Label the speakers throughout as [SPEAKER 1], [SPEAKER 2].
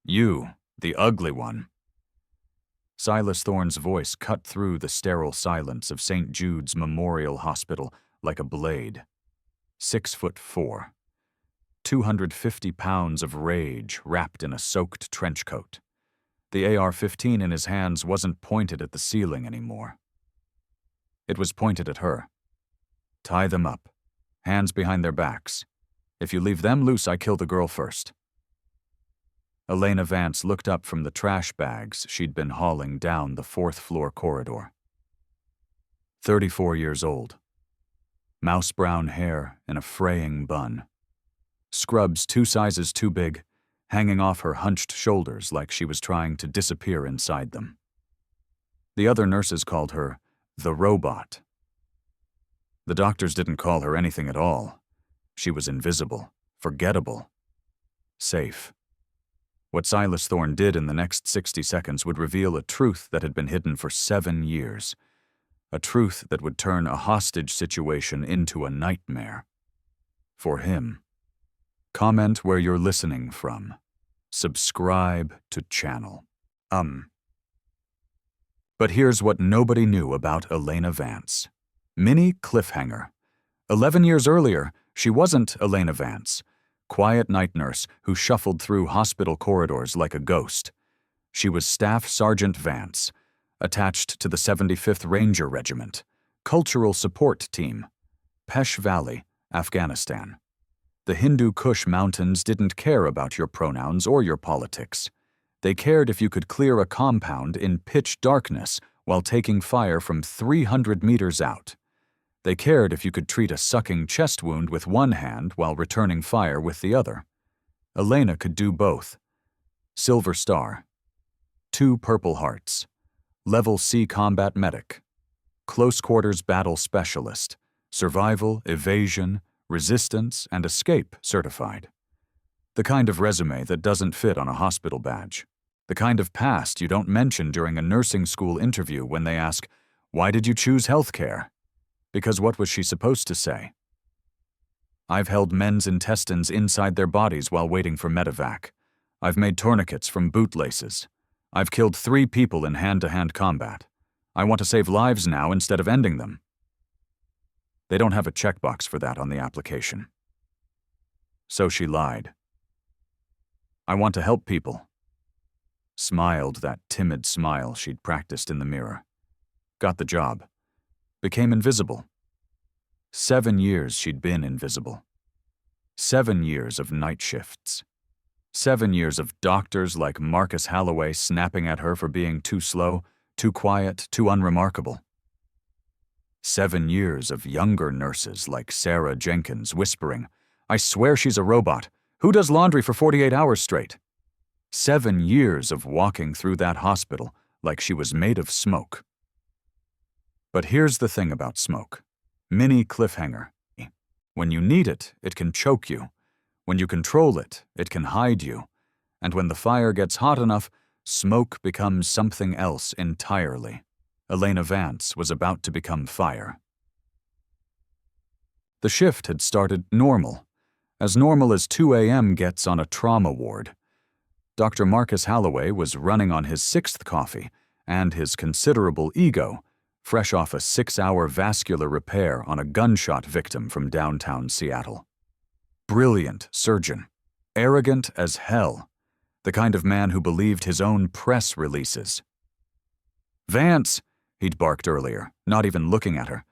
[SPEAKER 1] You, the ugly one. Silas Thorne's voice cut through the sterile silence of St. Jude's Memorial Hospital like a blade. 6'4", 250 pounds of rage wrapped in a soaked trench coat. The AR-15 in his hands wasn't pointed at the ceiling anymore. It was pointed at her. Tie them up, hands behind their backs. If you leave them loose, I kill the girl first. Elena Vance looked up from the trash bags she'd been hauling down the fourth-floor corridor. 34 years old. Mouse-brown hair in a fraying bun. Scrubs 2 sizes too big, hanging off her hunched shoulders like she was trying to disappear inside them. The other nurses called her the robot. The doctors didn't call her anything at all. She was invisible, forgettable, safe. What Silas Thorne did in the next 60 seconds would reveal a truth that had been hidden for 7 years. A truth that would turn a hostage situation into a nightmare. For him. Comment where you're listening from. Subscribe to channel. But here's what nobody knew about Elena Vance. Mini cliffhanger. 11 years earlier, she wasn't Elena Vance, quiet night nurse who shuffled through hospital corridors like a ghost. She was Staff Sergeant Vance, attached to the 75th Ranger Regiment, Cultural Support Team, Pesh Valley, Afghanistan. The Hindu Kush Mountains didn't care about your pronouns or your politics. They cared if you could clear a compound in pitch darkness while taking fire from 300 meters out. They cared if you could treat a sucking chest wound with one hand while returning fire with the other. Elena could do both. Silver Star. 2 Purple Hearts. Level C Combat Medic. Close Quarters Battle Specialist. Survival, Evasion, Resistance, and Escape certified. The kind of resume that doesn't fit on a hospital badge. The kind of past you don't mention during a nursing school interview when they ask, "Why did you choose healthcare?" Because what was she supposed to say? I've held men's intestines inside their bodies while waiting for medevac. I've made tourniquets from bootlaces. I've killed 3 people in hand-to-hand combat. I want to save lives now instead of ending them. They don't have a checkbox for that on the application. So she lied. I want to help people. Smiled that timid smile she'd practiced in the mirror. Got the job. Became invisible. 7 years she'd been invisible. 7 years of night shifts. 7 years of doctors like Marcus Holloway snapping at her for being too slow, too quiet, too unremarkable. 7 years of younger nurses like Sarah Jenkins whispering, "I swear she's a robot. Who does laundry for 48 hours straight?" 7 years of walking through that hospital like she was made of smoke. But here's the thing about smoke. Mini cliffhanger. When you need it, it can choke you. When you control it, it can hide you. And when the fire gets hot enough, smoke becomes something else entirely. Elena Vance was about to become fire. The shift had started normal as 2 a.m. gets on a trauma ward. Dr. Marcus Holloway was running on his 6th coffee and his considerable ego, fresh off a 6-hour vascular repair on a gunshot victim from downtown Seattle. Brilliant surgeon, arrogant as hell, the kind of man who believed his own press releases. "Vance," he'd barked earlier, not even looking at her.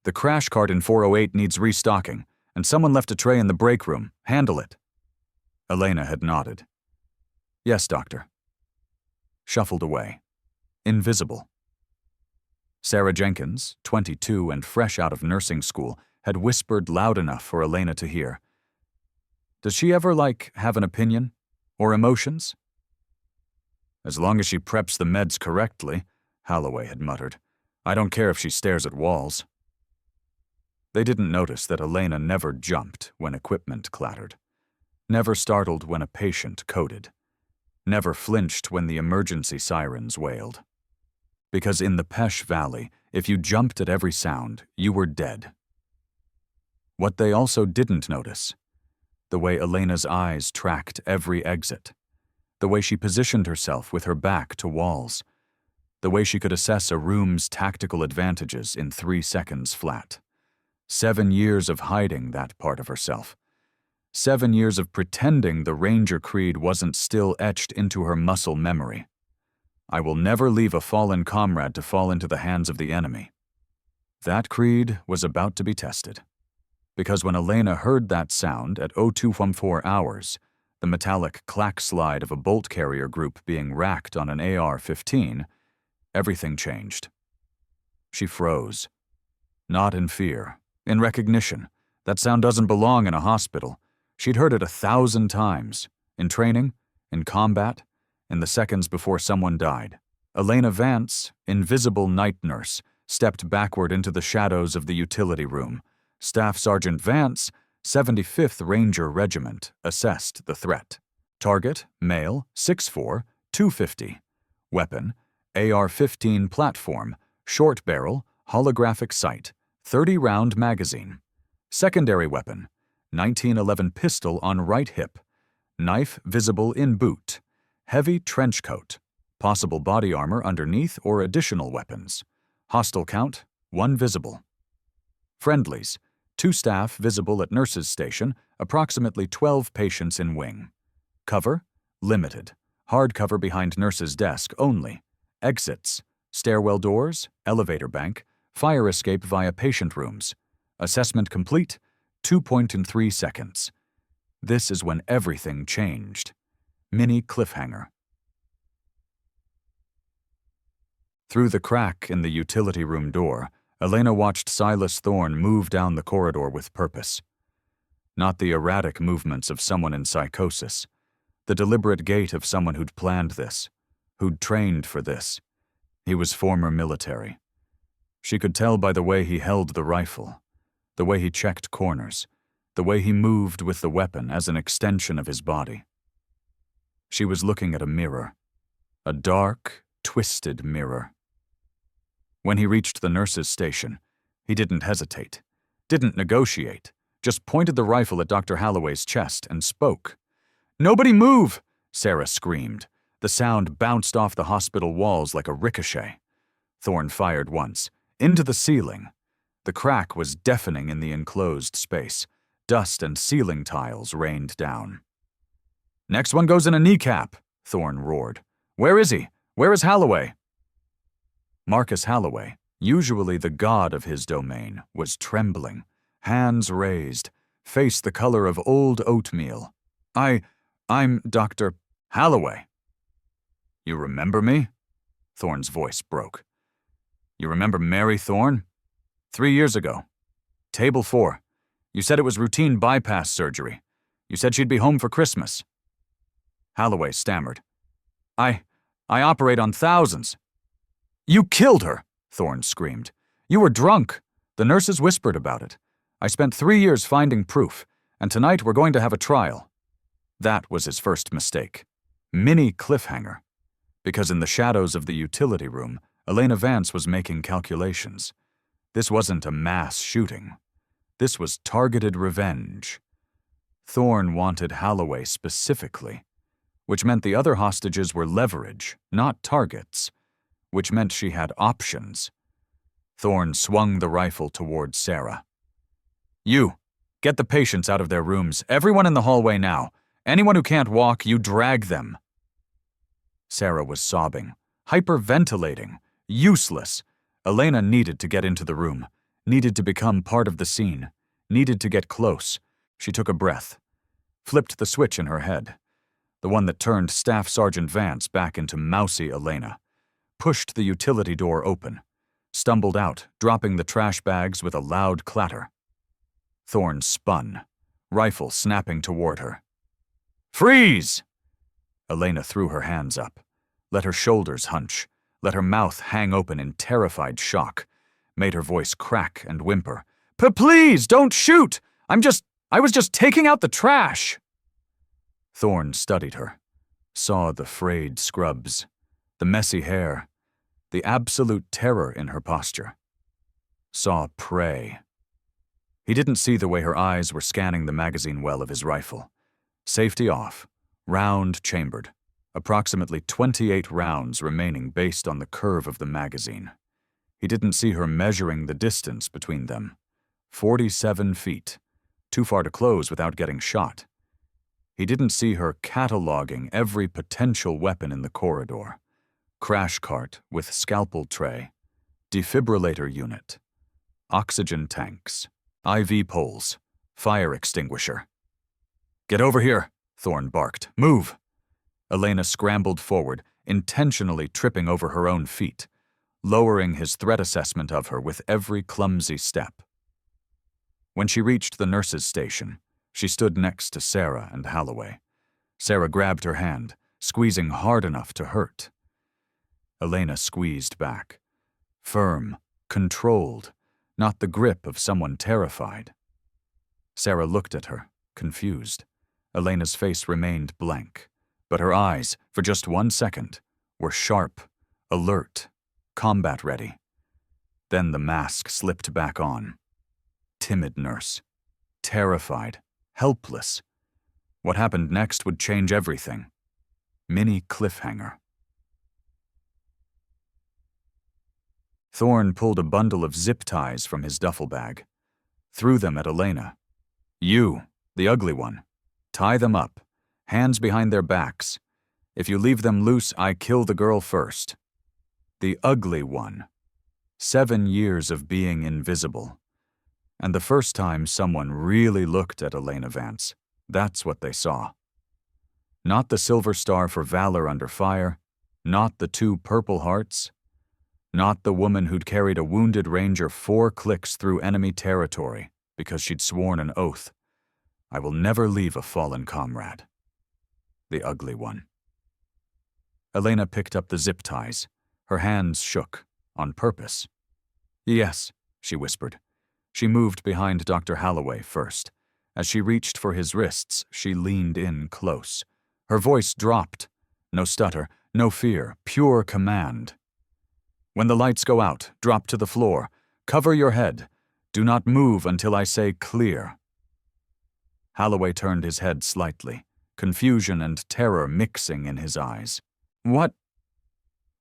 [SPEAKER 1] "The crash cart in 408 needs restocking, and someone left a tray in the break room. Handle it." Elena had nodded. "Yes, doctor." Shuffled away. Invisible. Sarah Jenkins, 22 and fresh out of nursing school, had whispered loud enough for Elena to hear. "Does she ever, have an opinion? Or emotions?" "As long as she preps the meds correctly," Holloway had muttered. "I don't care if she stares at walls." They didn't notice that Elena never jumped when equipment clattered. Never startled when a patient coded. Never flinched when the emergency sirens wailed. Because in the Pesh Valley, if you jumped at every sound, you were dead. What they also didn't notice, the way Elena's eyes tracked every exit, the way she positioned herself with her back to walls, the way she could assess a room's tactical advantages in 3 seconds flat. 7 years of hiding that part of herself. 7 years of pretending the Ranger creed wasn't still etched into her muscle memory. I will never leave a fallen comrade to fall into the hands of the enemy. That creed was about to be tested. Because when Elena heard that sound at 0214 hours, the metallic clack slide of a bolt carrier group being racked on an AR-15, everything changed. She froze. Not in fear, in recognition. That sound doesn't belong in a hospital. She'd heard it 1,000 times, in training, in combat, in the seconds before someone died. Elena Vance, invisible night nurse, stepped backward into the shadows of the utility room. Staff Sergeant Vance, 75th Ranger Regiment, assessed the threat. Target, male, 6'4", 250. Weapon, AR-15 platform, short barrel, holographic sight, 30-round magazine. Secondary weapon, 1911 pistol on right hip. Knife visible in boot. Heavy trench coat. Possible body armor underneath or additional weapons. Hostile count, 1 visible. Friendlies, 2 staff visible at nurse's station, approximately 12 patients in wing. Cover, limited. Hard cover behind nurse's desk only. Exits, stairwell doors, elevator bank, fire escape via patient rooms. Assessment complete, 2.3 seconds. This is when everything changed. Mini cliffhanger. Through the crack in the utility room door, Elena watched Silas Thorne move down the corridor with purpose. Not the erratic movements of someone in psychosis. The deliberate gait of someone who'd planned this, who'd trained for this. He was former military. She could tell by the way he held the rifle, the way he checked corners, the way he moved with the weapon as an extension of his body. She was looking at a mirror, a dark, twisted mirror. When he reached the nurse's station, he didn't hesitate, didn't negotiate, just pointed the rifle at Dr. Holloway's chest and spoke. "Nobody move!" Sarah screamed. The sound bounced off the hospital walls like a ricochet. Thorne fired once, into the ceiling. The crack was deafening in the enclosed space. Dust and ceiling tiles rained down. "Next one goes in a kneecap," Thorne roared. "Where is he? Where is Holloway?" Marcus Holloway, usually the god of his domain, was trembling, hands raised, face the color of old oatmeal. I'm Dr. Holloway." "You remember me?" Thorne's voice broke. "You remember Mary Thorne? 3 years ago. Table 4. You said it was routine bypass surgery. You said she'd be home for Christmas." Holloway stammered. I operate on thousands." "You killed her!" Thorne screamed. "You were drunk. The nurses whispered about it. I spent 3 years finding proof, and tonight we're going to have a trial." That was his first mistake. Mini cliffhanger. Because in the shadows of the utility room, Elena Vance was making calculations. This wasn't a mass shooting. This was targeted revenge. Thorne wanted Holloway specifically, which meant the other hostages were leverage, not targets, which meant she had options. Thorne swung the rifle toward Sarah. "You, get the patients out of their rooms, everyone in the hallway now. Anyone who can't walk, you drag them." Sarah was sobbing, hyperventilating, useless. Elena needed to get into the room, needed to become part of the scene, needed to get close. She took a breath, flipped the switch in her head, the one that turned Staff Sergeant Vance back into mousy Elena, pushed the utility door open, stumbled out, dropping the trash bags with a loud clatter. Thorne spun, rifle snapping toward her. "Freeze!" Elena threw her hands up, let her shoulders hunch, let her mouth hang open in terrified shock, made her voice crack and whimper. Please, don't shoot! I was just taking out the trash!" Thorne studied her, saw the frayed scrubs, the messy hair, the absolute terror in her posture. Saw prey. He didn't see the way her eyes were scanning the magazine well of his rifle. Safety off, round chambered, approximately 28 rounds remaining based on the curve of the magazine. He didn't see her measuring the distance between them. 47 feet. Too far to close without getting shot. He didn't see her cataloging every potential weapon in the corridor. Crash cart with scalpel tray, defibrillator unit, oxygen tanks, IV poles, fire extinguisher. "Get over here," Thorne barked. "Move!" Elena scrambled forward, intentionally tripping over her own feet, lowering his threat assessment of her with every clumsy step. When she reached the nurse's station, she stood next to Sarah and Holloway. Sarah grabbed her hand, squeezing hard enough to hurt. Elena squeezed back. Firm, controlled, not the grip of someone terrified. Sarah looked at her, confused. Elena's face remained blank, but her eyes, for just 1 second, were sharp, alert, combat-ready. Then the mask slipped back on. Timid nurse. Terrified. Helpless. What happened next would change everything. Mini cliffhanger. Thorne pulled a bundle of zip ties from his duffel bag, threw them at Elena. "You, the ugly one. Tie them up, hands behind their backs. If you leave them loose, I kill the girl first." The ugly one. 7 years of being invisible. And the first time someone really looked at Elena Vance, that's what they saw. Not the Silver Star for valor under fire, not the 2 Purple Hearts, not the woman who'd carried a wounded ranger 4 clicks through enemy territory because she'd sworn an oath. "I will never leave a fallen comrade." The ugly one. Elena picked up the zip ties. Her hands shook, on purpose. "Yes," she whispered. She moved behind Dr. Holloway first. As she reached for his wrists, she leaned in close. Her voice dropped. No stutter, no fear, pure command. "When the lights go out, drop to the floor. Cover your head. Do not move until I say clear." Holloway turned his head slightly, confusion and terror mixing in his eyes. "What?"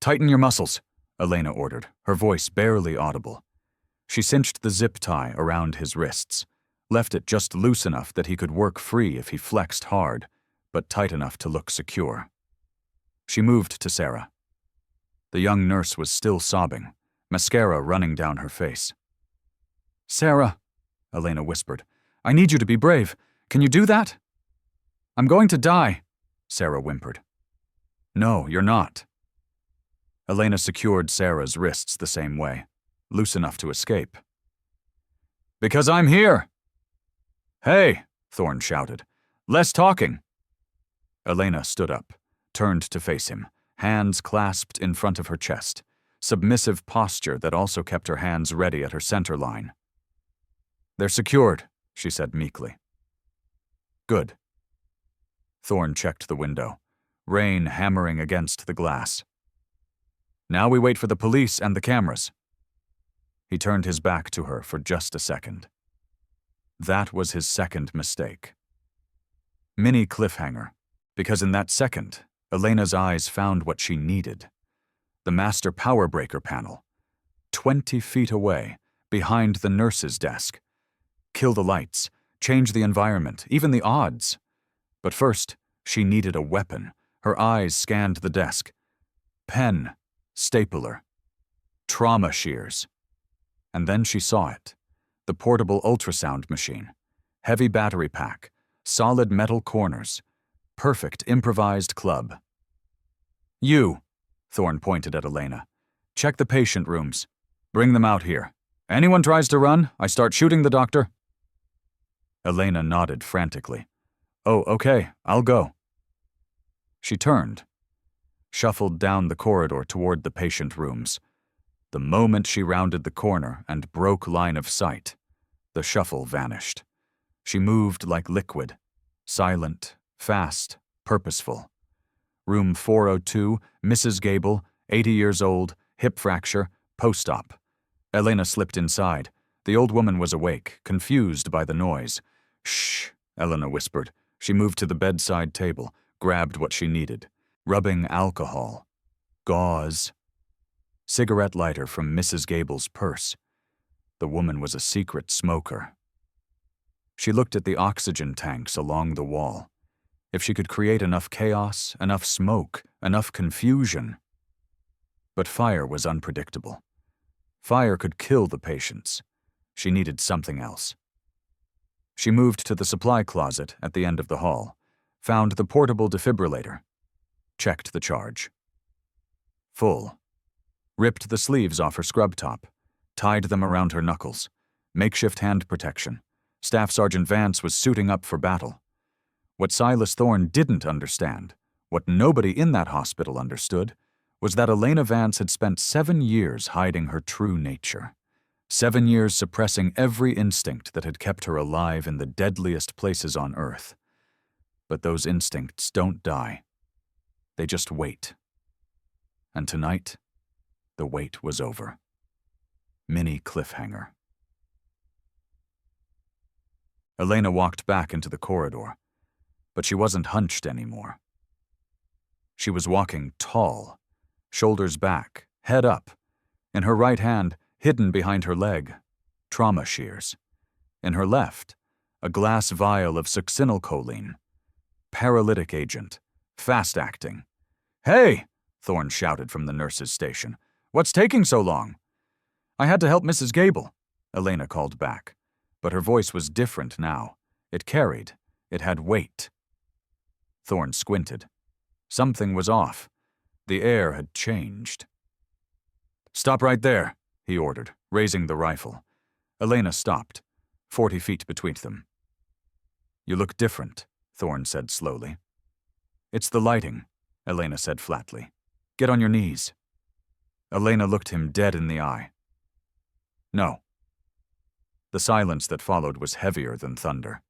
[SPEAKER 1] "Tighten your muscles," Elena ordered, her voice barely audible. She cinched the zip tie around his wrists, left it just loose enough that he could work free if he flexed hard, but tight enough to look secure. She moved to Sarah. The young nurse was still sobbing, mascara running down her face. "Sarah," Elena whispered, "I need you to be brave. Can you do that?" "I'm going to die," Sarah whimpered. "No, you're not." Elena secured Sarah's wrists the same way, loose enough to escape. "Because I'm here!" "Hey," Thorne shouted. "Less talking." Elena stood up, turned to face him, hands clasped in front of her chest, submissive posture that also kept her hands ready at her center line. "They're secured," she said meekly. "Good." Thorne checked the window, rain hammering against the glass. "Now we wait for the police and the cameras." He turned his back to her for just a second. That was his second mistake. Mini cliffhanger, because in that second, Elena's eyes found what she needed. The master power breaker panel. 20 feet away, behind the nurse's desk. Kill the lights, change the environment, even the odds. But first, she needed a weapon. Her eyes scanned the desk. Pen, stapler, trauma shears. And then she saw it. The portable ultrasound machine. Heavy battery pack. Solid metal corners. Perfect improvised club. "You," Thorne pointed at Elena. "Check the patient rooms. Bring them out here. Anyone tries to run, I start shooting the doctor." Elena nodded frantically. "Oh, okay, I'll go." She turned, shuffled down the corridor toward the patient rooms. The moment she rounded the corner and broke line of sight, the shuffle vanished. She moved like liquid, silent, fast, purposeful. Room 402, Mrs. Gable, 80 years old, hip fracture, post-op. Elena slipped inside. The old woman was awake, confused by the noise. "Shh," Elena whispered. She moved to the bedside table, grabbed what she needed. rubbing alcohol, gauze, cigarette lighter from Mrs. Gable's purse. The woman was a secret smoker. She looked at the oxygen tanks along the wall. If she could create enough chaos, enough smoke, enough confusion. But fire was unpredictable. Fire could kill the patients. She needed something else. She moved to the supply closet at the end of the hall, found the portable defibrillator, checked the charge. Full. Ripped the sleeves off her scrub top, tied them around her knuckles. Makeshift hand protection. Staff Sergeant Vance was suiting up for battle. What Silas Thorne didn't understand, what nobody in that hospital understood, was that Elena Vance had spent 7 years hiding her true nature. 7 years suppressing every instinct that had kept her alive in the deadliest places on Earth. But those instincts don't die. They just wait. And tonight, the wait was over. Mini cliffhanger. Elena walked back into the corridor, but she wasn't hunched anymore. She was walking tall, shoulders back, head up. In her right hand, hidden behind her leg, trauma shears. In her left, a glass vial of succinylcholine. Paralytic agent, fast-acting. "Hey!" Thorne shouted from the nurse's station. "What's taking so long?" "I had to help Mrs. Gable," Elena called back. But her voice was different now. It carried. It had weight. Thorne squinted. Something was off. The air had changed. "Stop right there," he ordered, raising the rifle. Elena stopped, 40 feet between them. "You look different," Thorne said slowly. "It's the lighting," Elena said flatly. "Get on your knees." Elena looked him dead in the eye. "No." The silence that followed was heavier than thunder.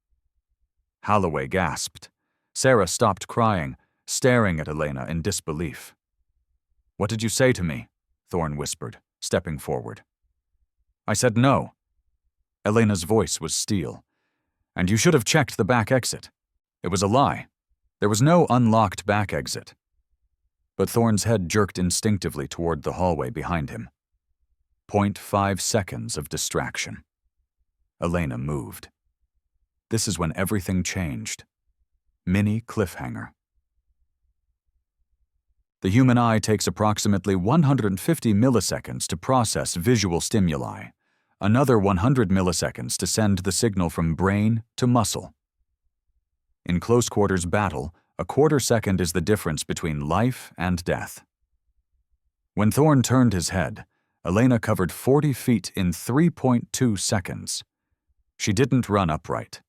[SPEAKER 1] Holloway gasped. Sarah stopped crying, staring at Elena in disbelief. "What did you say to me?" Thorne whispered, stepping forward. "I said no." Elena's voice was steel. "And you should have checked the back exit. It was a lie. There was no unlocked back exit." But Thorne's head jerked instinctively toward the hallway behind him. 0.5 seconds of distraction. Elena moved. This is when everything changed. Mini cliffhanger. The human eye takes approximately 150 milliseconds to process visual stimuli, another 100 milliseconds to send the signal from brain to muscle. In close quarters battle, a quarter second is the difference between life and death. When Thorne turned his head, Elena covered 40 feet in 3.2 seconds. She didn't run upright.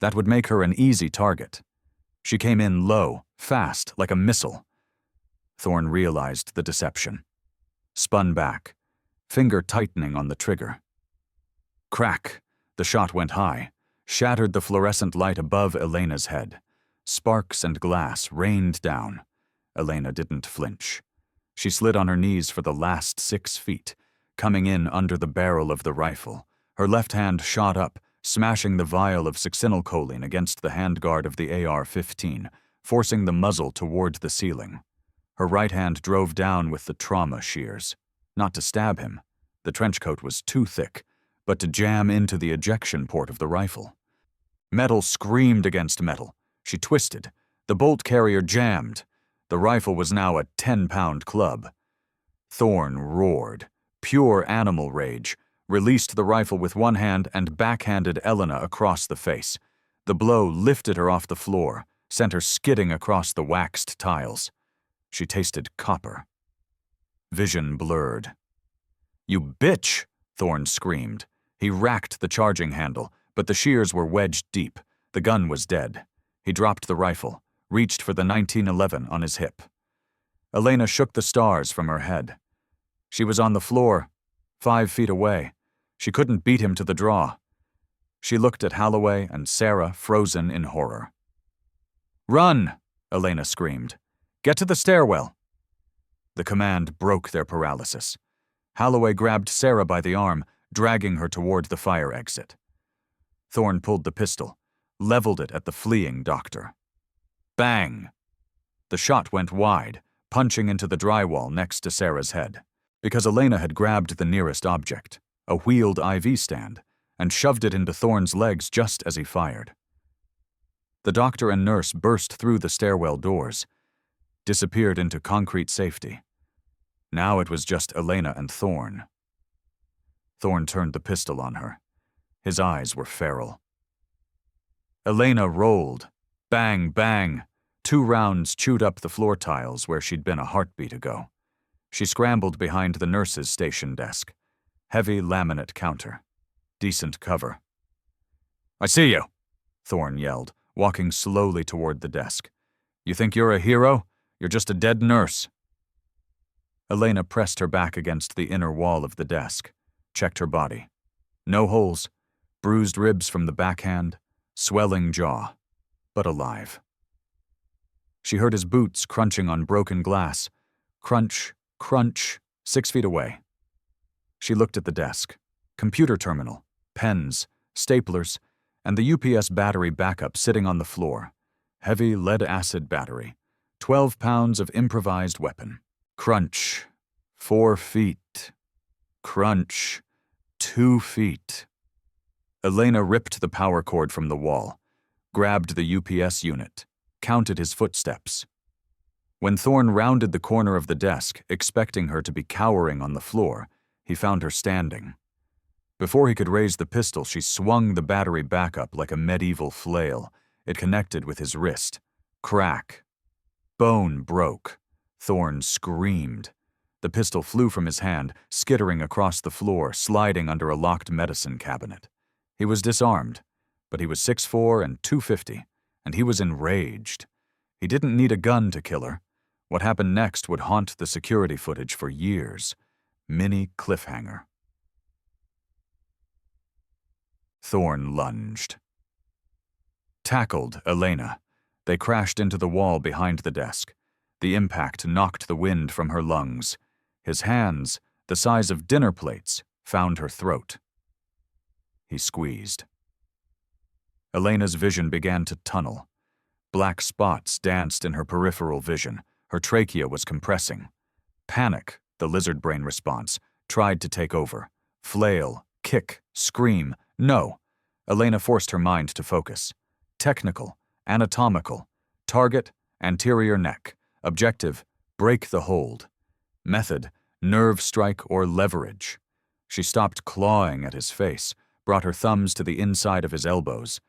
[SPEAKER 1] That would make her an easy target. She came in low, fast, like a missile. Thorne realized the deception. Spun back, finger tightening on the trigger. Crack! The shot went high, shattered the fluorescent light above Elena's head. Sparks and glass rained down. Elena didn't flinch. She slid on her knees for the last 6 feet, coming in under the barrel of the rifle. Her left hand shot up, smashing the vial of succinylcholine against the handguard of the AR-15, forcing the muzzle toward the ceiling. Her right hand drove down with the trauma shears. Not to stab him. The trenchcoat was too thick, but to jam into the ejection port of the rifle. Metal screamed against metal. She twisted. The bolt carrier jammed. The rifle was now a 10-pound club. Thorne roared. Pure animal rage. Released the rifle with one hand and backhanded Elena across the face. The blow lifted her off the floor, sent her skidding across the waxed tiles. She tasted copper. Vision blurred. "You bitch!" Thorne screamed. He racked the charging handle, but the shears were wedged deep. The gun was dead. He dropped the rifle, reached for the 1911 on his hip. Elena shook the stars from her head. She was on the floor, 5 feet away. She couldn't beat him to the draw. She looked at Holloway and Sarah, frozen in horror. "Run!" Elena screamed. "Get to the stairwell." The command broke their paralysis. Holloway grabbed Sarah by the arm, dragging her toward the fire exit. Thorne pulled the pistol, leveled it at the fleeing doctor. Bang! The shot went wide, punching into the drywall next to Sarah's head, because Elena had grabbed the nearest object, a wheeled IV stand, and shoved it into Thorne's legs just as he fired. The doctor and nurse burst through the stairwell doors, disappeared into concrete safety. Now it was just Elena and Thorne. Thorne turned the pistol on her. His eyes were feral. Elena rolled. Bang, bang. 2 rounds chewed up the floor tiles where she'd been a heartbeat ago. She scrambled behind the nurse's station desk. Heavy laminate counter. Decent cover. "I see you," Thorne yelled, walking slowly toward the desk. "You think you're a hero? You're just a dead nurse." Elena pressed her back against the inner wall of the desk, checked her body. No holes, bruised ribs from the backhand, swelling jaw, but alive. She heard his boots crunching on broken glass. Crunch, crunch, 6 feet away. She looked at the desk. Computer terminal, pens, staplers, and the UPS battery backup sitting on the floor. Heavy lead-acid battery. 12 pounds of improvised weapon. Crunch. 4 feet. Crunch. 2 feet. Elena ripped the power cord from the wall, grabbed the UPS unit, counted his footsteps. When Thorne rounded the corner of the desk, expecting her to be cowering on the floor, he found her standing. Before he could raise the pistol, she swung the battery back up like a medieval flail. It connected with his wrist. Crack. Bone broke. Thorne screamed. The pistol flew from his hand, skittering across the floor, sliding under a locked medicine cabinet. He was disarmed, but he was 6'4" and 250, and he was enraged. He didn't need a gun to kill her. What happened next would haunt the security footage for years. Mini cliffhanger. Thorne lunged. Tackled Elena. They crashed into the wall behind the desk. The impact knocked the wind from her lungs. His hands, the size of dinner plates, found her throat. He squeezed. Elena's vision began to tunnel. Black spots danced in her peripheral vision. Her trachea was compressing. Panic, the lizard brain response, tried to take over. Flail, kick, scream. No. Elena forced her mind to focus. Technical, anatomical. Target, anterior neck. Objective, break the hold. Method, nerve strike or leverage. She stopped clawing at his face, brought her thumbs to the inside of his elbows,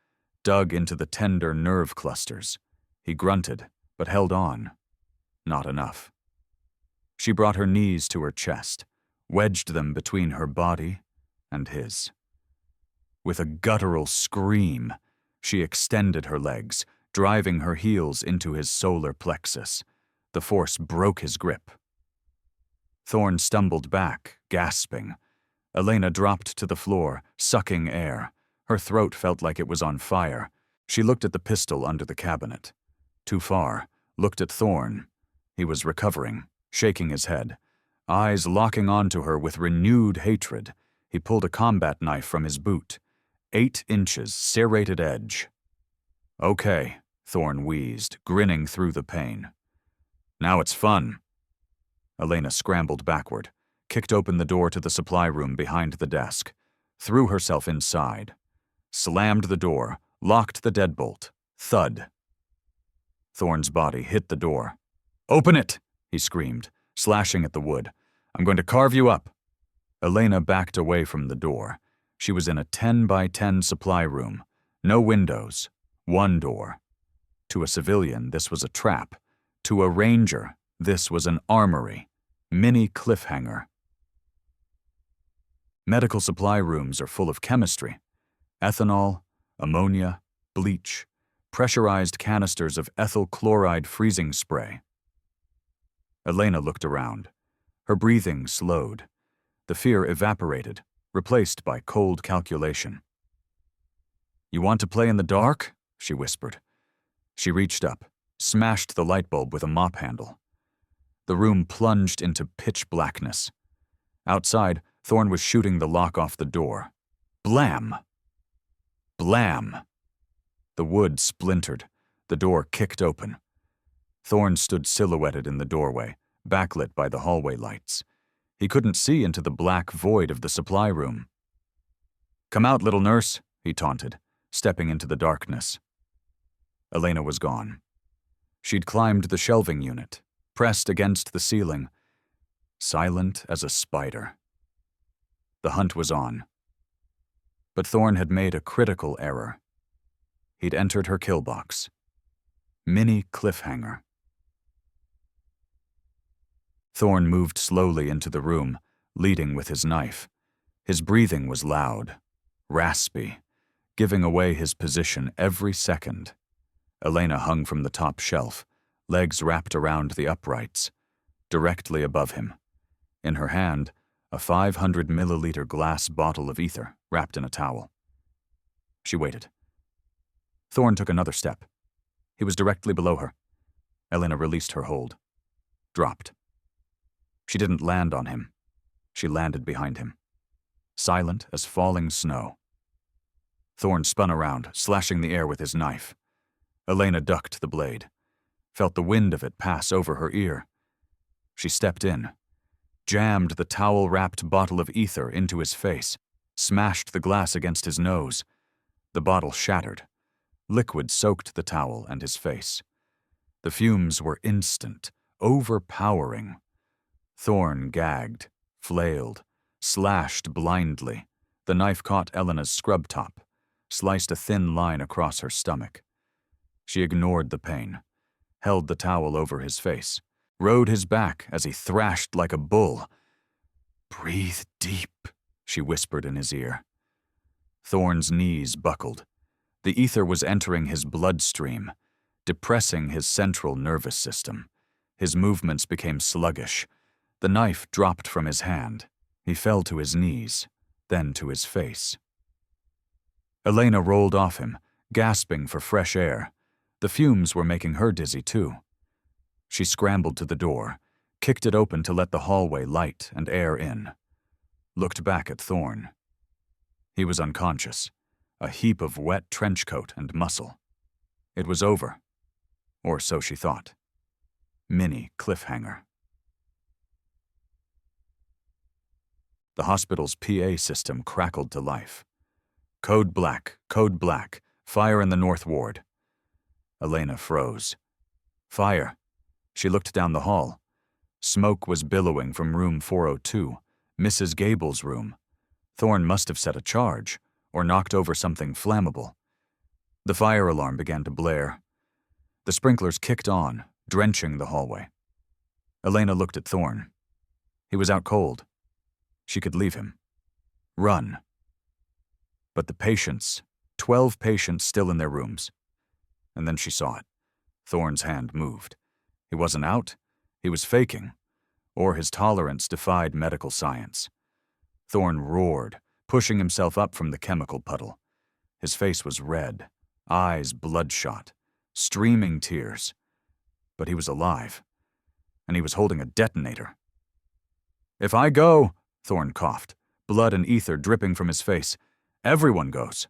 [SPEAKER 1] dug into the tender nerve clusters. He grunted, but held on. Not enough. She brought her knees to her chest, wedged them between her body and his. With a guttural scream, she extended her legs, driving her heels into his solar plexus. The force broke his grip. Thorne stumbled back, gasping. Elena dropped to the floor, sucking air. Her throat felt like it was on fire. She looked at the pistol under the cabinet. Too far, looked at Thorne. He was recovering, shaking his head, eyes locking onto her with renewed hatred. He pulled a combat knife from his boot. 8 inches, serrated edge. "Okay," Thorne wheezed, grinning through the pain. "Now it's fun." Elena scrambled backward, kicked open the door to the supply room behind the desk, threw herself inside, slammed the door, locked the deadbolt. Thud. Thorne's body hit the door. "Open it!" he screamed, slashing at the wood. "I'm going to carve you up." Elena backed away from the door. She was in a 10 by 10 supply room. No windows. 1 door. To a civilian, this was a trap. To a ranger, this was an armory. Mini cliffhanger. Medical supply rooms are full of chemistry. Ethanol, ammonia, bleach, pressurized canisters of ethyl chloride freezing spray. Elena looked around. Her breathing slowed. The fear evaporated, replaced by cold calculation. "You want to play in the dark?" she whispered. She reached up, smashed the light bulb with a mop handle. The room plunged into pitch blackness. Outside, Thorne was shooting the lock off the door. Blam! Blam! The wood splintered. The door kicked open. Thorne stood silhouetted in the doorway, backlit by the hallway lights. He couldn't see into the black void of the supply room. "Come out, little nurse," he taunted, stepping into the darkness. Elena was gone. She'd climbed the shelving unit, pressed against the ceiling, silent as a spider. The hunt was on. But Thorne had made a critical error. He'd entered her kill box. Mini cliffhanger. Thorne moved slowly into the room, leading with his knife. His breathing was loud, raspy, giving away his position every second. Elena hung from the top shelf, legs wrapped around the uprights, directly above him. In her hand, a 500-milliliter glass bottle of ether wrapped in a towel. She waited. Thorne took another step. He was directly below her. Elena released her hold. Dropped. She didn't land on him. She landed behind him, silent as falling snow. Thorne spun around, slashing the air with his knife. Elena ducked the blade, felt the wind of it pass over her ear. She stepped in, jammed the towel-wrapped bottle of ether into his face, smashed the glass against his nose. The bottle shattered. Liquid soaked the towel and his face. The fumes were instant, overpowering. Thorne gagged, flailed, slashed blindly. The knife caught Elena's scrub top, sliced a thin line across her stomach. She ignored the pain, held the towel over his face, rode his back as he thrashed like a bull. "Breathe deep," she whispered in his ear. Thorne's knees buckled. The ether was entering his bloodstream, depressing his central nervous system. His movements became sluggish. The knife dropped from his hand. He fell to his knees, then to his face. Elena rolled off him, gasping for fresh air. The fumes were making her dizzy too. She scrambled to the door, kicked it open to let the hallway light and air in. Looked back at Thorne. He was unconscious, a heap of wet trench coat and muscle. It was over, or so she thought. Mini cliffhanger. The hospital's PA system crackled to life. Code black, fire in the North Ward. Elena froze. Fire. She looked down the hall. Smoke was billowing from room 402, Mrs. Gable's room. Thorne must have set a charge, or knocked over something flammable. The fire alarm began to blare. The sprinklers kicked on, drenching the hallway. Elena looked at Thorne. He was out cold. She could leave him. Run. But the patients, 12 patients still in their rooms. And then she saw it. Thorne's hand moved. He wasn't out. He was faking. Or his tolerance defied medical science. Thorne roared, pushing himself up from the chemical puddle. His face was red, eyes bloodshot, streaming tears. But he was alive. And he was holding a detonator. "If I go," Thorne coughed, blood and ether dripping from his face, "everyone goes."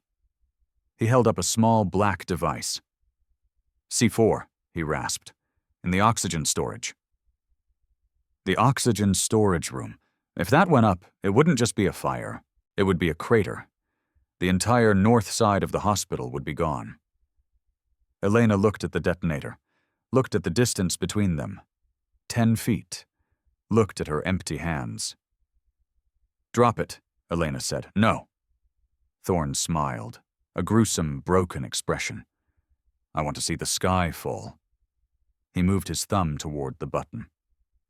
[SPEAKER 1] He held up a small black device. "C4, he rasped. "In the oxygen storage." The oxygen storage room. If that went up, it wouldn't just be a fire. It would be a crater. The entire north side of the hospital would be gone. Elena looked at the detonator, looked at the distance between them. 10 feet. Looked at her empty hands. "Drop it," Elena said. "No." Thorne smiled, a gruesome, broken expression. "I want to see the sky fall." He moved his thumb toward the button.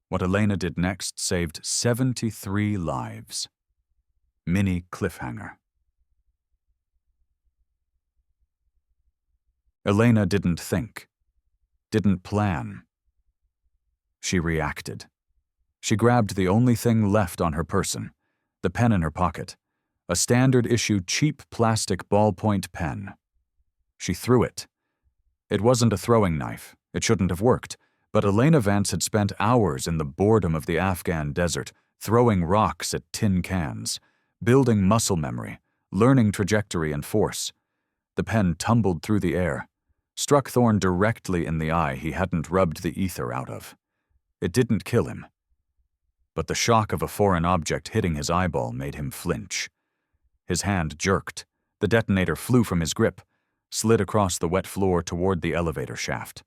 [SPEAKER 1] What Elena did next saved 73 lives. Mini cliffhanger. Elena didn't think, didn't plan. She reacted. She grabbed the only thing left on her person, the pen in her pocket, a standard-issue cheap plastic ballpoint pen. She threw it. It wasn't a throwing knife. It shouldn't have worked. But Elena Vance had spent hours in the boredom of the Afghan desert, throwing rocks at tin cans, building muscle memory, learning trajectory and force. The pen tumbled through the air, struck Thorne directly in the eye he hadn't rubbed the ether out of. It didn't kill him, but the shock of a foreign object hitting his eyeball made him flinch. His hand jerked. The detonator flew from his grip, slid across the wet floor toward the elevator shaft.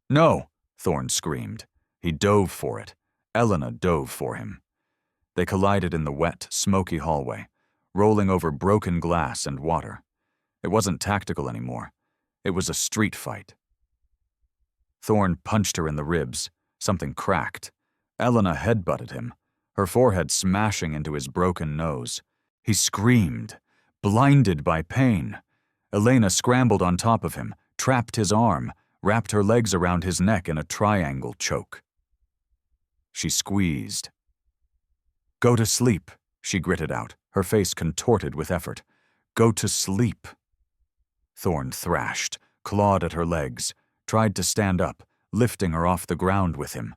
[SPEAKER 1] "No!" Thorne screamed. He dove for it. Elena dove for him. They collided in the wet, smoky hallway, rolling over broken glass and water. It wasn't tactical anymore. It was a street fight. Thorne punched her in the ribs. Something cracked. Elena headbutted him, her forehead smashing into his broken nose. He screamed, blinded by pain. Elena scrambled on top of him, trapped his arm, wrapped her legs around his neck in a triangle choke. She squeezed. "Go to sleep," she gritted out, her face contorted with effort. "Go to sleep." Thorne thrashed, clawed at her legs, tried to stand up, lifting her off the ground with him.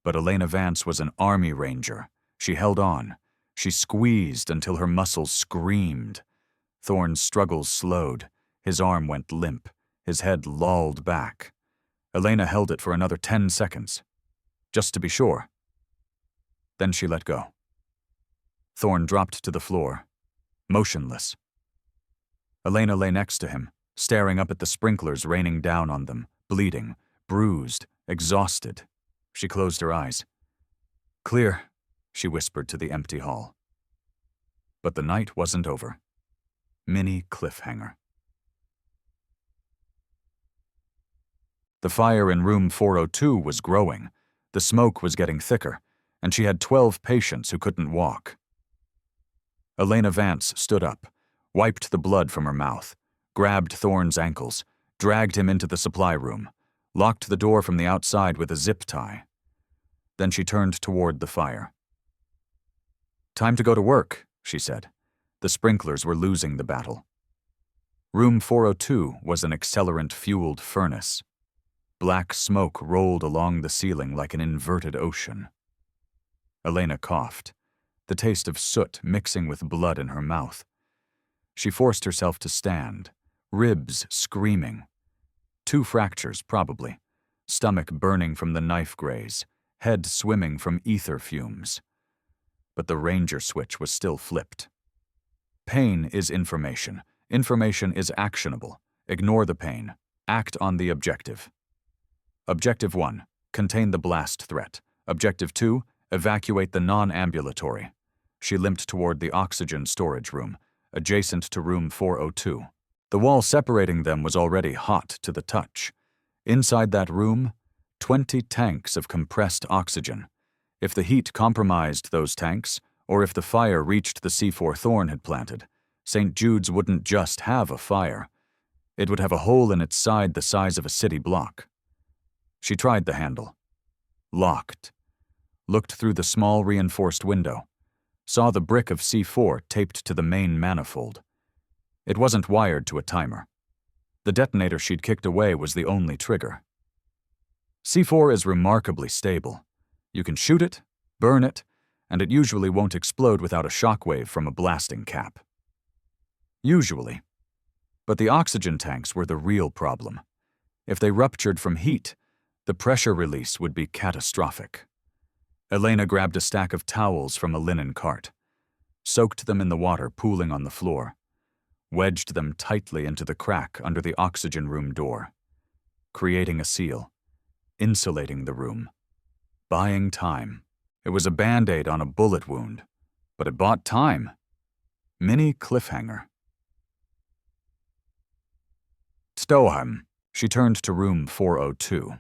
[SPEAKER 1] But Elena Vance was an army ranger. She held on. She squeezed until her muscles screamed. Thorne's struggles slowed. His arm went limp. His head lolled back. Elena held it for another 10 seconds, just to be sure. Then she let go. Thorne dropped to the floor, motionless. Elena lay next to him, staring up at the sprinklers raining down on them, bleeding, bruised, exhausted. She closed her eyes. "Clear," she whispered to the empty hall. But the night wasn't over. Mini cliffhanger. The fire in room 402 was growing. The smoke was getting thicker, and she had 12 patients who couldn't walk. Elena Vance stood up, wiped the blood from her mouth, grabbed Thorne's ankles, dragged him into the supply room, locked the door from the outside with a zip tie. Then she turned toward the fire. "Time to go to work," she said. The sprinklers were losing the battle. Room 402 was an accelerant-fueled furnace. Black smoke rolled along the ceiling like an inverted ocean. Elena coughed, the taste of soot mixing with blood in her mouth. She forced herself to stand, ribs screaming. 2 fractures, probably. Stomach burning from the knife graze, head swimming from ether fumes. But the ranger switch was still flipped. Pain is information. Information is actionable. Ignore the pain. Act on the objective. Objective 1, contain the blast threat. Objective 2, evacuate the non-ambulatory. She limped toward the oxygen storage room, adjacent to room 402. The wall separating them was already hot to the touch. Inside that room, 20 tanks of compressed oxygen. If the heat compromised those tanks, or if the fire reached the C4 Thorne had planted, St. Jude's wouldn't just have a fire. It would have a hole in its side the size of a city block. She tried the handle. Locked. Looked through the small reinforced window. Saw the brick of C4 taped to the main manifold. It wasn't wired to a timer. The detonator she'd kicked away was the only trigger. C4 is remarkably stable. You can shoot it, burn it, and it usually won't explode without a shockwave from a blasting cap. Usually. But the oxygen tanks were the real problem. If they ruptured from heat, the pressure release would be catastrophic. Elena grabbed a stack of towels from a linen cart, soaked them in the water pooling on the floor, wedged them tightly into the crack under the oxygen room door, creating a seal, insulating the room, buying time. It was a Band-Aid on a bullet wound, but it bought time. Mini cliffhanger. Stohem. She turned to room 402.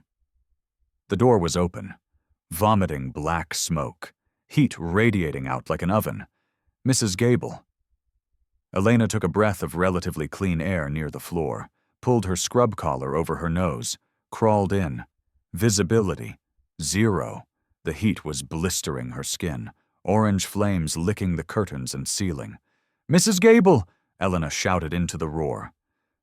[SPEAKER 1] The door was open, vomiting black smoke, heat radiating out like an oven. Mrs. Gable. Elena took a breath of relatively clean air near the floor, pulled her scrub collar over her nose, crawled in. Visibility, 0. The heat was blistering her skin, orange flames licking the curtains and ceiling. "Mrs. Gable!" Elena shouted into the roar.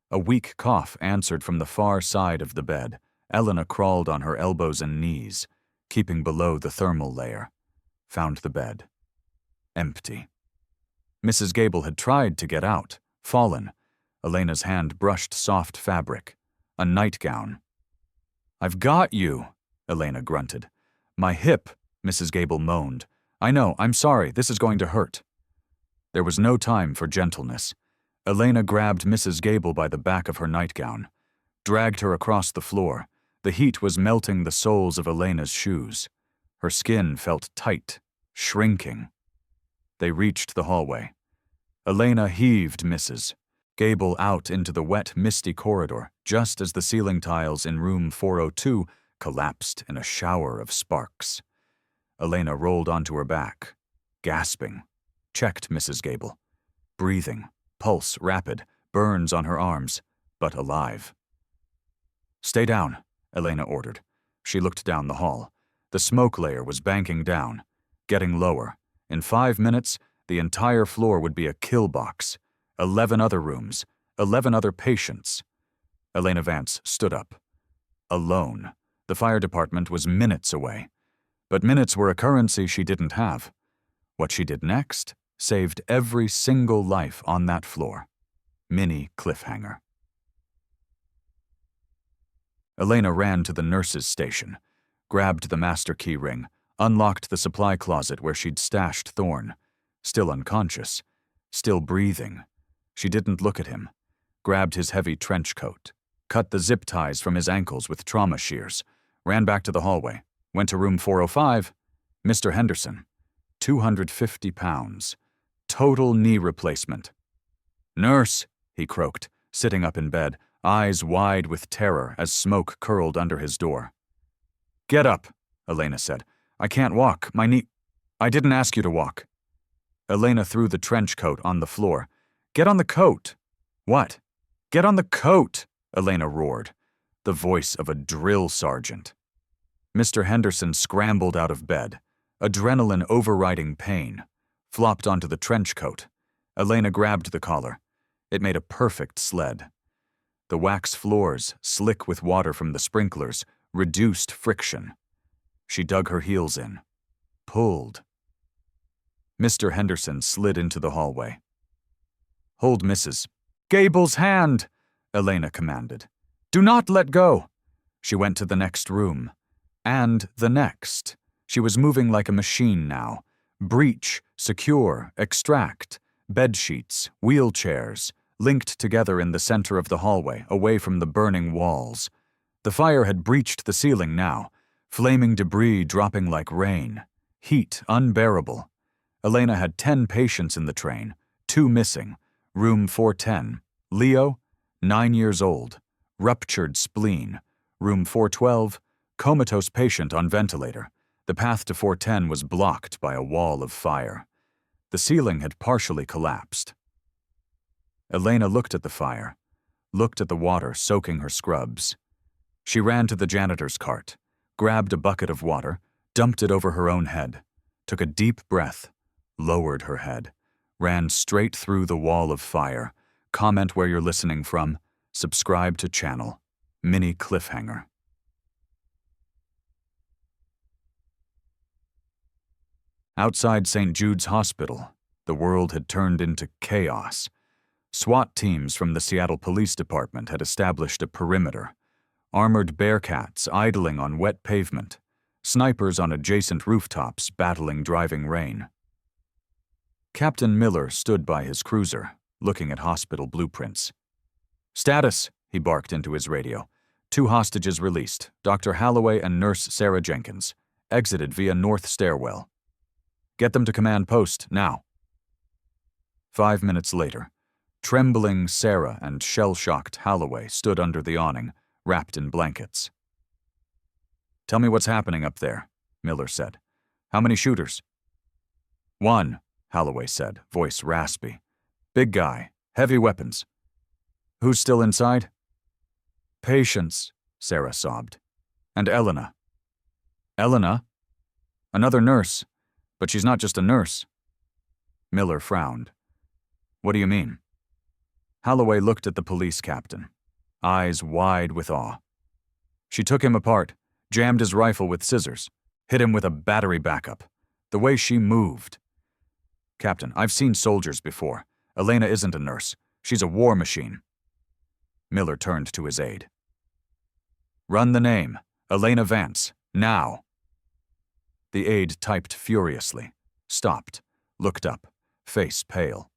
[SPEAKER 1] A weak cough answered from the far side of the bed. Elena crawled on her elbows and knees, keeping below the thermal layer. Found the bed. Empty. Mrs. Gable had tried to get out, fallen. Elena's hand brushed soft fabric. a nightgown. "I've got you," Elena grunted. "My hip," Mrs. Gable moaned. "I know, I'm sorry, this is going to hurt." There was no time for gentleness. Elena grabbed Mrs. Gable by the back of her nightgown, dragged her across the floor. The heat was melting the soles of Elena's shoes. Her skin felt tight, shrinking. They reached the hallway. Elena heaved Mrs. Gable out into the wet, misty corridor just as the ceiling tiles in room 402 collapsed in a shower of sparks. Elena rolled onto her back, gasping, checked Mrs. Gable. Breathing, pulse rapid, burns on her arms, but alive. "Stay down," Elena ordered. She looked down the hall. The smoke layer was banking down, getting lower. In 5 minutes, the entire floor would be a kill box. 11 other rooms, 11 other patients. Elena Vance stood up. Alone. The fire department was minutes away. But minutes were a currency she didn't have. What she did next saved every single life on that floor. Mini cliffhanger. Elena ran to the nurse's station, grabbed the master key ring, unlocked the supply closet where she'd stashed Thorne. Still unconscious, still breathing. She didn't look at him. Grabbed his heavy trench coat, cut the zip ties from his ankles with trauma shears, ran back to the hallway, went to room 405. Mr. Henderson, 250 pounds. Total knee replacement. "Nurse," he croaked, sitting up in bed, eyes wide with terror as smoke curled under his door. "Get up," Elena said. "I can't walk. My knee—" "I didn't ask you to walk." Elena threw the trench coat on the floor. "Get on the coat." "What?" "Get on the coat," Elena roared, the voice of a drill sergeant. Mr. Henderson scrambled out of bed, adrenaline overriding pain, flopped onto the trench coat. Elena grabbed the collar. It made a perfect sled. The wax floors, slick with water from the sprinklers, reduced friction. She dug her heels in, pulled. Mr. Henderson slid into the hallway. "Hold Mrs. Gable's hand," Elena commanded. "Do not let go." She went to the next room. And the next. She was moving like a machine now. Breach, secure, extract, bed sheets, wheelchairs, linked together in the center of the hallway, away from the burning walls. The fire had breached the ceiling now, flaming debris dropping like rain. Heat unbearable. Elena had 10 patients in the train, 2 missing. Room 410. Leo, 9 years old. Ruptured spleen. Room 412. Comatose patient on ventilator. The path to 410 was blocked by a wall of fire. The ceiling had partially collapsed. Elena looked at the fire, looked at the water soaking her scrubs. She ran to the janitor's cart, grabbed a bucket of water, dumped it over her own head, took a deep breath, lowered her head, ran straight through the wall of fire. Comment where you're listening from, subscribe to channel. Mini cliffhanger. Outside St. Jude's Hospital, the world had turned into chaos. SWAT teams from the Seattle Police Department had established a perimeter. Armored bearcats idling on wet pavement. Snipers on adjacent rooftops battling driving rain. Captain Miller stood by his cruiser, looking at hospital blueprints. "Status," he barked into his radio. 2 hostages released, Dr. Holloway and Nurse Sarah Jenkins. Exited via north stairwell. "Get them to command post, now." 5 minutes later, trembling Sarah and shell-shocked Holloway stood under the awning, wrapped in blankets. "Tell me what's happening up there," Miller said. "How many shooters?" "1," Holloway said, voice raspy. "Big guy, heavy weapons." "Who's still inside?" "Patients," Sarah sobbed. "And Elena." "Elena?" "Another nurse. But she's not just a nurse." Miller frowned. "What do you mean?" Holloway looked at the police captain, eyes wide with awe. "She took him apart, jammed his rifle with scissors, hit him with a battery backup. The way she moved." "Captain, I've seen soldiers before. Elena isn't a nurse. She's a war machine." Miller turned to his aide. Run the name. Elena Vance. Now. The aide typed furiously, stopped, looked up, face pale.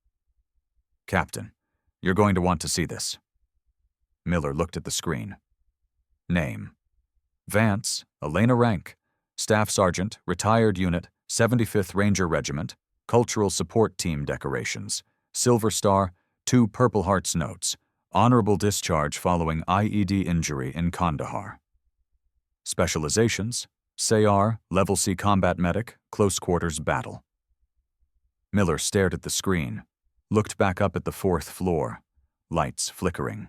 [SPEAKER 1] Captain, you're going to want to see this. Miller looked at the screen. Name. Vance, Elena rank, Staff Sergeant, Retired Unit, 75th Ranger Regiment, Cultural Support Team decorations, Silver Star, 2 Purple Hearts notes, honorable discharge following IED injury in Kandahar. Specializations, SAR, Level C Combat Medic, Close Quarters Battle. Miller stared at the screen, looked back up at the 4th floor, lights flickering.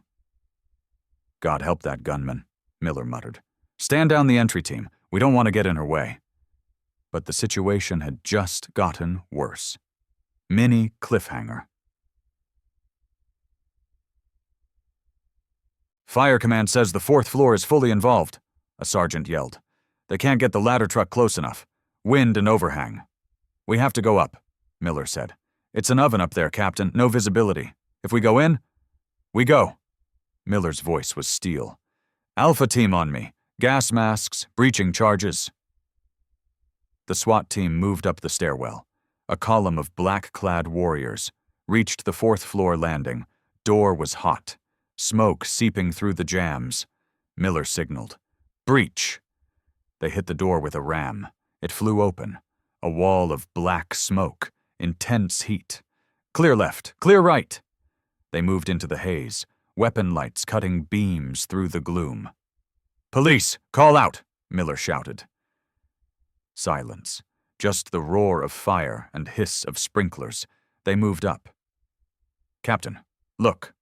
[SPEAKER 1] God help that gunman, Miller muttered. Stand down the entry team. We don't want to get in her way. But the situation had just gotten worse. Mini cliffhanger. Fire Command says the 4th floor is fully involved, a sergeant yelled. They can't get the ladder truck close enough. Wind and overhang. We have to go up, Miller said. It's an oven up there, Captain. No visibility. If we go in, we go. Miller's voice was steel. Alpha team on me. Gas masks, breaching charges. The SWAT team moved up the stairwell. A column of black-clad warriors reached the 4th floor landing. Door was hot. Smoke seeping through the jambs. Miller signaled. Breach. They hit the door with a ram. It flew open. A wall of black smoke. Intense heat. Clear left. Clear right. They moved into the haze. Weapon lights cutting beams through the gloom. Police, call out, Miller shouted. Silence. Just the roar of fire and hiss of sprinklers. They moved up. Captain, look.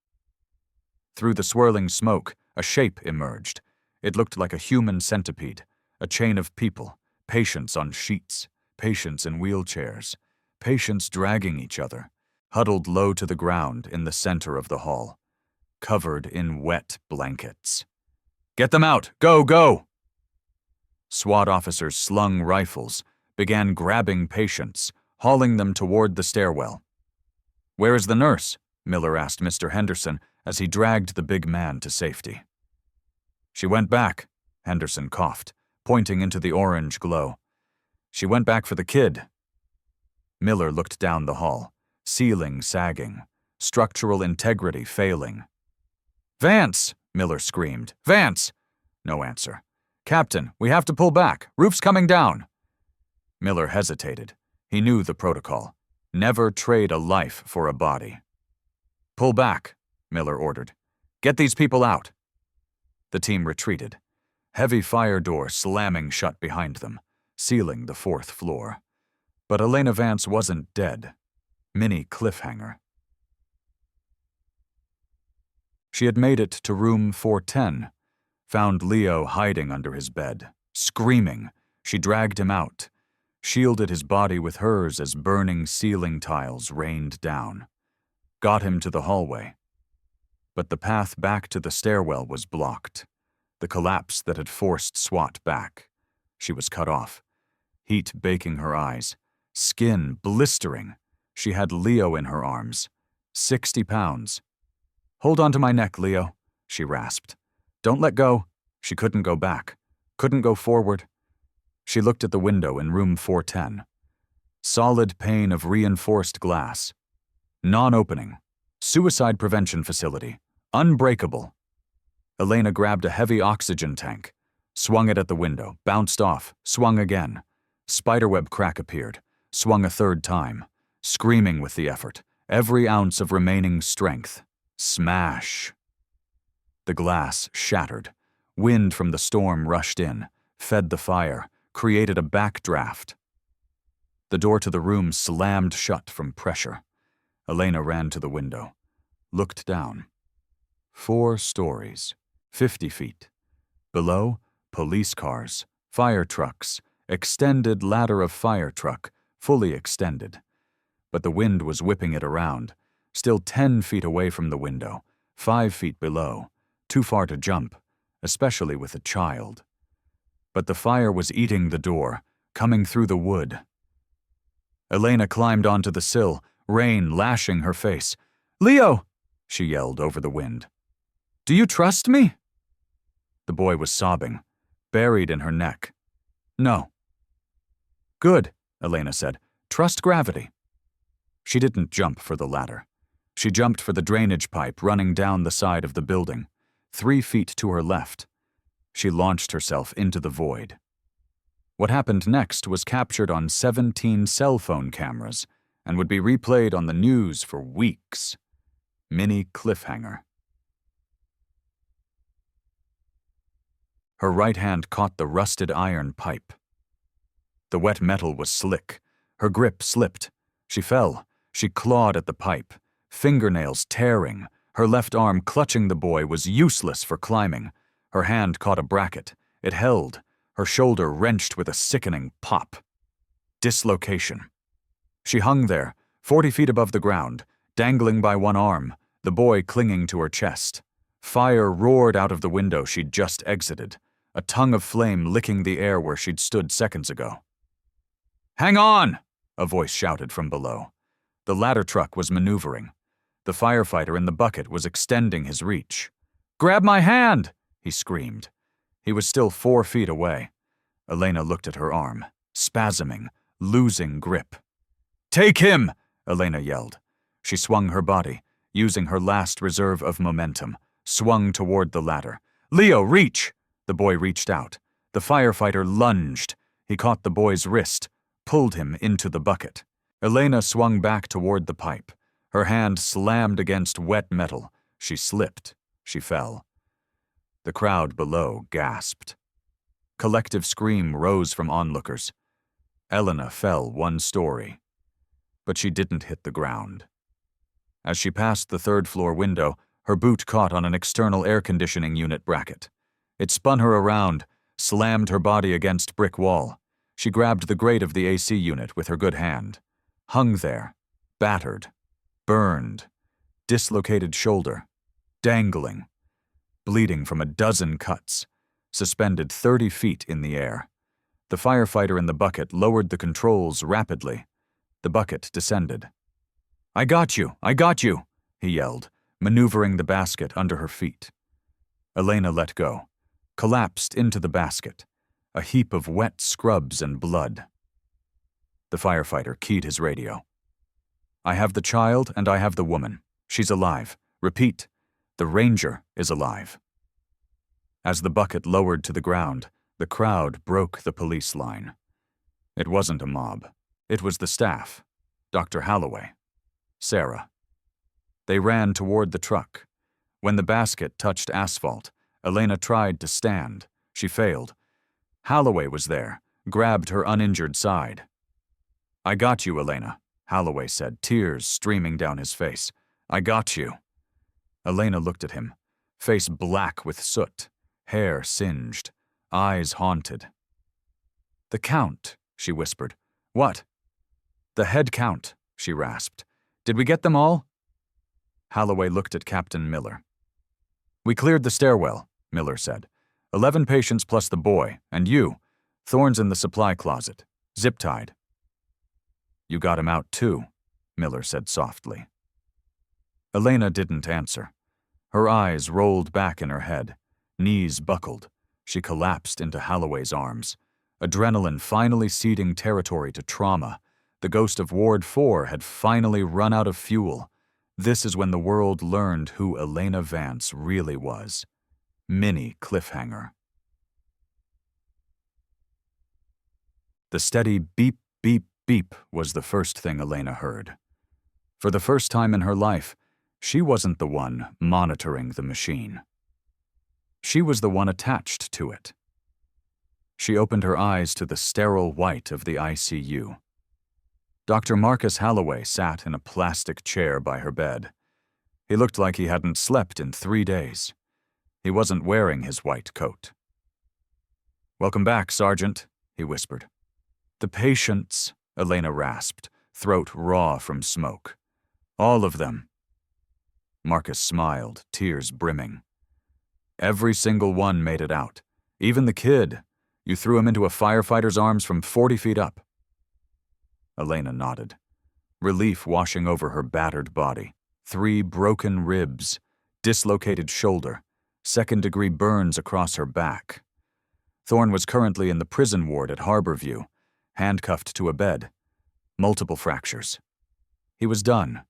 [SPEAKER 1] Through the swirling smoke, a shape emerged. It looked like a human centipede, a chain of people, patients on sheets, patients in wheelchairs, patients dragging each other, huddled low to the ground in the center of the hall, covered in wet blankets. Get them out! Go, go! SWAT officers slung rifles, began grabbing patients, hauling them toward the stairwell. Where is the nurse? Miller asked Mr. Henderson as he dragged the big man to safety. She went back, Henderson coughed, pointing into the orange glow. She went back for the kid. Miller looked down the hall, ceiling sagging, structural integrity failing. Vance! Miller screamed. Vance! No answer. Captain, we have to pull back. Roof's coming down. Miller hesitated. He knew the protocol. Never trade a life for a body. Pull back, Miller ordered. Get these people out. The team retreated. Heavy fire door slamming shut behind them, sealing the 4th floor. But Elena Vance wasn't dead. Mini cliffhanger. She had made it to room 410, found Leo hiding under his bed, screaming. She dragged him out, shielded his body with hers as burning ceiling tiles rained down, got him to the hallway. But the path back to the stairwell was blocked, the collapse that had forced SWAT back. She was cut off, heat baking her eyes, skin blistering. She had Leo in her arms, 60 pounds. Hold on to my neck, Leo, she rasped. Don't let go. She couldn't go back, couldn't go forward. She looked at the window in room 410. Solid pane of reinforced glass. Non-opening. Suicide prevention facility. Unbreakable. Elena grabbed a heavy oxygen tank, swung it at the window, bounced off, swung again. Spiderweb crack appeared, swung a 3rd time, screaming with the effort, every ounce of remaining strength. Smash. The glass shattered. Wind from the storm rushed in, fed the fire, created a backdraft. The door to the room slammed shut from pressure. Elena ran to the window, looked down. 4 stories, 50 feet. Below, police cars, fire trucks, extended ladder of fire truck, fully extended. But the wind was whipping it around, still 10 feet away from the window, 5 feet below, too far to jump, especially with a child. But the fire was eating the door, coming through the wood. Elena climbed onto the sill, rain lashing her face. Leo, she yelled over the wind. Do you trust me? The boy was sobbing, buried in her neck. No. Good, Elena said. Trust gravity. She didn't jump for the ladder. She jumped for the drainage pipe running down the side of the building, 3 feet to her left. She launched herself into the void. What happened next was captured on 17 cell phone cameras and would be replayed on the news for weeks. Mini cliffhanger. Her right hand caught the rusted iron pipe. The wet metal was slick. Her grip slipped. She fell. She clawed at the pipe, fingernails tearing. Her left arm clutching the boy was useless for climbing. Her hand caught a bracket. It held. Her shoulder wrenched with a sickening pop. Dislocation. She hung there, 40 feet above the ground, dangling by one arm, the boy clinging to her chest. Fire roared out of the window she'd just exited, a tongue of flame licking the air where she'd stood seconds ago. "Hang on!" a voice shouted from below. The ladder truck was maneuvering. The firefighter in the bucket was extending his reach. "Grab my hand!" he screamed. He was still 4 feet away. Elena looked at her arm, spasming, losing grip. "Take him!" Elena yelled. She swung her body, using her last reserve of momentum, swung toward the ladder. "Leo, reach!" The boy reached out. The firefighter lunged. He caught the boy's wrist, pulled him into the bucket. Elena swung back toward the pipe. Her hand slammed against wet metal. She slipped. She fell. The crowd below gasped. Collective scream rose from onlookers. Elena fell 1 story. But she didn't hit the ground. As she passed the 3rd-floor window, her boot caught on an external air conditioning unit bracket. It spun her around, slammed her body against brick wall. She grabbed the grate of the AC unit with her good hand. Hung there, battered, burned, dislocated shoulder, dangling, bleeding from a dozen cuts, suspended 30 feet in the air. The firefighter in the bucket lowered the controls rapidly. The bucket descended. I got you, he yelled, maneuvering the basket under her feet. Elena let go, collapsed into the basket, a heap of wet scrubs and blood. The firefighter keyed his radio. I have the child and I have the woman. She's alive. Repeat, the ranger is alive. As the bucket lowered to the ground, the crowd broke the police line. It wasn't a mob. It was the staff, Dr. Holloway, Sarah. They ran toward the truck. When the basket touched asphalt, Elena tried to stand. She failed. Holloway was there, grabbed her uninjured side. I got you, Elena, Holloway said, tears streaming down his face. I got you. Elena looked at him, face black with soot, hair singed, eyes haunted. The count, she whispered. What? The head count, she rasped. Did we get them all? Holloway looked at Captain Miller. We cleared the stairwell, Miller said. 11 patients plus the boy, and you. Thorns in the supply closet, zip-tied. You got him out too, Miller said softly. Elena didn't answer. Her eyes rolled back in her head, knees buckled. She collapsed into Holloway's arms. Adrenaline finally ceding territory to trauma. The ghost of Ward 4 had finally run out of fuel. This is when the world learned who Elena Vance really was. Mini cliffhanger. The steady beep, beep, beep was the first thing Elena heard. For the first time in her life, she wasn't the one monitoring the machine. She was the one attached to it. She opened her eyes to the sterile white of the ICU. Dr. Marcus Holloway sat in a plastic chair by her bed. He looked like he hadn't slept in 3 days. He wasn't wearing his white coat. Welcome back, Sergeant, he whispered. The patients, Elena rasped, throat raw from smoke. All of them. Marcus smiled, tears brimming. Every single one made it out. Even the kid. You threw him into a firefighter's arms from 40 feet up. Elena nodded, relief washing over her battered body. 3 broken ribs, dislocated shoulder, second-degree burns across her back. Thorne was currently in the prison ward at Harborview, handcuffed to a bed, multiple fractures. He was done.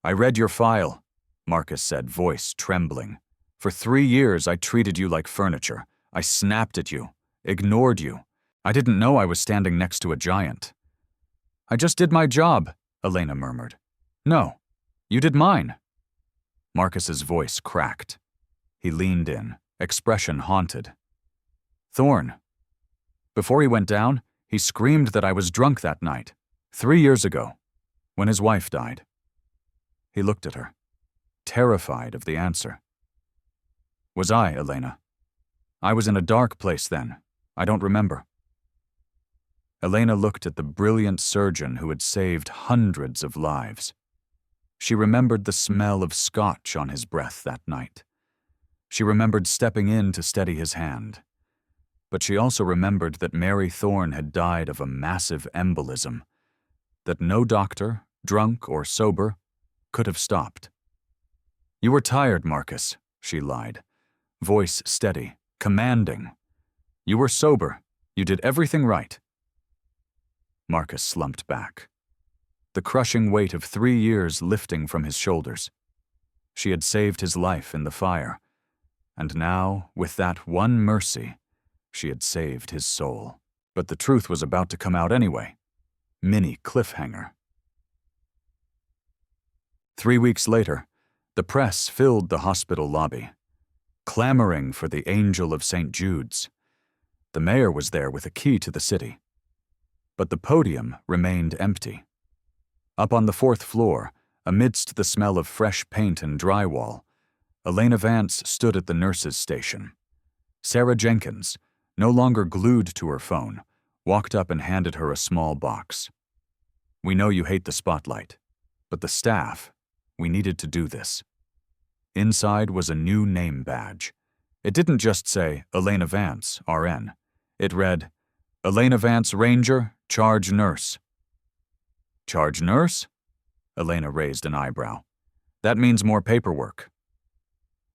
[SPEAKER 1] "I read your file," Marcus said, voice trembling. "For 3 years I treated you like furniture. I snapped at you, ignored you. I didn't know I was standing next to a giant." "I just did my job," Elena murmured. "No, you did mine." Marcus's voice cracked. He leaned in, expression haunted. "Thorne." Before he went down, he screamed that I was drunk that night, 3 years ago, when his wife died. He looked at her, terrified of the answer. "Was I, Elena? I was in a dark place then. I don't remember." Elena looked at the brilliant surgeon who had saved hundreds of lives. She remembered the smell of scotch on his breath that night. She remembered stepping in to steady his hand. But she also remembered that Mary Thorne had died of a massive embolism, that no doctor, drunk or sober, could have stopped. "You were tired, Marcus," she lied, voice steady, commanding. "You were sober. You did everything right." Marcus slumped back, the crushing weight of 3 years lifting from his shoulders. She had saved his life in the fire, and now, with that one mercy, she had saved his soul. But the truth was about to come out anyway. Mini cliffhanger. 3 weeks later, the press filled the hospital lobby, clamoring for the Angel of St. Jude's. The mayor was there with a key to the city. But the podium remained empty. Up on the 4th floor, amidst the smell of fresh paint and drywall, Elena Vance stood at the nurse's station. Sarah Jenkins, no longer glued to her phone, walked up and handed her a small box. "We know you hate the spotlight, but the staff, we needed to do this." Inside was a new name badge. It didn't just say Elena Vance, RN. It read, "Elena Vance, Ranger, Charge Nurse." "Charge nurse?" Elena raised an eyebrow. "That means more paperwork."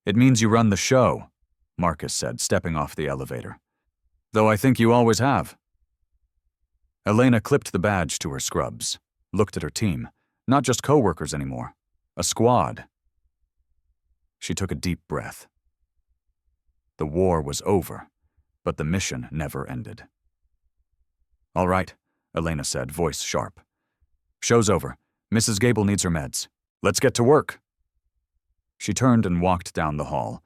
[SPEAKER 1] "It means you run the show," Marcus said, stepping off the elevator. "Though I think you always have." Elena clipped the badge to her scrubs, looked at her team, not just co-workers anymore, a squad. She took a deep breath. The war was over, but the mission never ended. "All right," Elena said, voice sharp. "Show's over. Mrs. Gable needs her meds. Let's get to work." She turned and walked down the hall,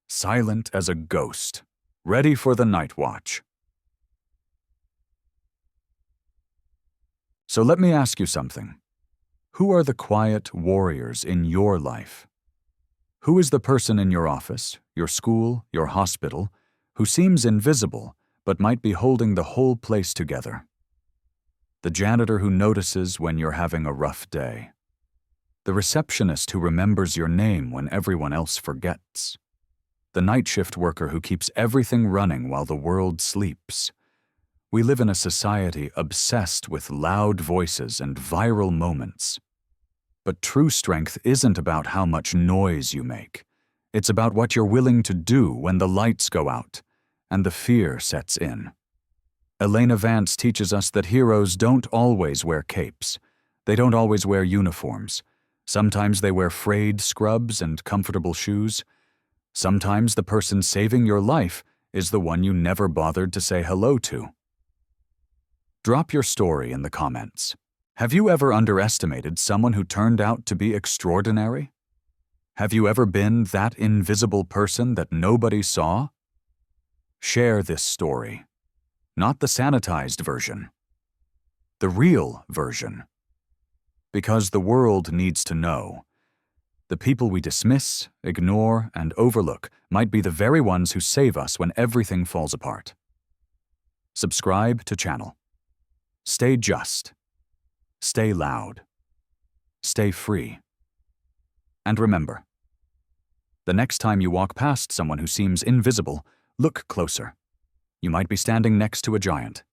[SPEAKER 1] silent as a ghost, ready for the night watch. So let me ask you something. Who are the quiet warriors in your life? Who is the person in your office, your school, your hospital, who seems invisible but might be holding the whole place together? The janitor who notices when you're having a rough day. The receptionist who remembers your name when everyone else forgets. The night shift worker who keeps everything running while the world sleeps. We live in a society obsessed with loud voices and viral moments. But true strength isn't about how much noise you make. It's about what you're willing to do when the lights go out and the fear sets in. Elena Vance teaches us that heroes don't always wear capes. They don't always wear uniforms. Sometimes they wear frayed scrubs and comfortable shoes. Sometimes the person saving your life is the one you never bothered to say hello to. Drop your story in the comments. Have you ever underestimated someone who turned out to be extraordinary? Have you ever been that invisible person that nobody saw? Share this story. Not the sanitized version. The real version. Because the world needs to know. The people we dismiss, ignore, and overlook might be the very ones who save us when everything falls apart. Subscribe to channel. Stay just. Stay loud. Stay free. And remember, the next time you walk past someone who seems invisible, look closer. You might be standing next to a giant.